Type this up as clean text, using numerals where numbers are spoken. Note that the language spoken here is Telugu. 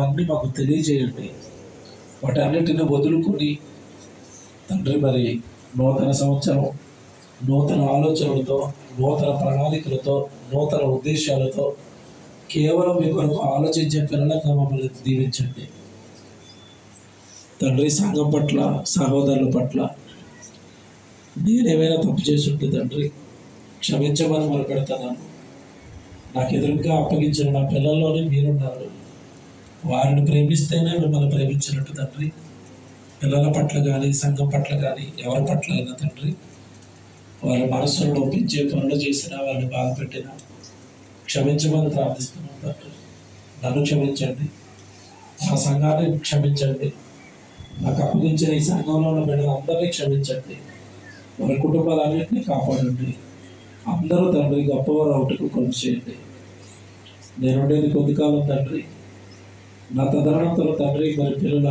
అన్నీ మాకు తెలియజేయండి. వాటన్నిటిని వదులుకొని తండ్రి మరి నూతన సంవత్సరం నూతన ఆలోచనలతో, నూతన ప్రణాళికలతో, నూతన ఉద్దేశాలతో కేవలం మీ కొరకు ఆలోచించే పిల్లలుగా మమ్మల్ని దీవించండి తండ్రి. సంఘం పట్ల, సహోదరుల పట్ల నేనేమైనా తప్పు చేసి ఉంటే తండ్రి క్షమించమని మొరపెడుతున్నాను. నాకు ఎదురుగా అప్పగించిన నా పిల్లల్లోనే మీరున్నారు. వారిని ప్రేమిస్తేనే మిమ్మల్ని ప్రేమించినట్టు తండ్రి. పిల్లల పట్ల కానీ, సంఘం పట్ల కానీ, ఎవరి పట్ల అయినా తండ్రి వారి మనస్సును నొప్పించే పనులు చేసినా, వారిని బాధపెట్టినా క్షమించమని ప్రార్థిస్తున్నాను తండ్రి. నన్ను క్షమించండి, ఆ సంఘాన్ని క్షమించండి, నాకు అప్పగించిన ఈ సంఘంలో ఉన్న బిడ్డలందరినీ క్షమించండి, వారి కుటుంబాలన్నింటినీ కాపాడండి. అందరూ తండ్రి గొప్పవారు అవుటకు కృప చేయండి. నేనుండేది కొద్ది కాలం తండ్రి. నా తదనంతరం తండ్రి మరి పిల్లలు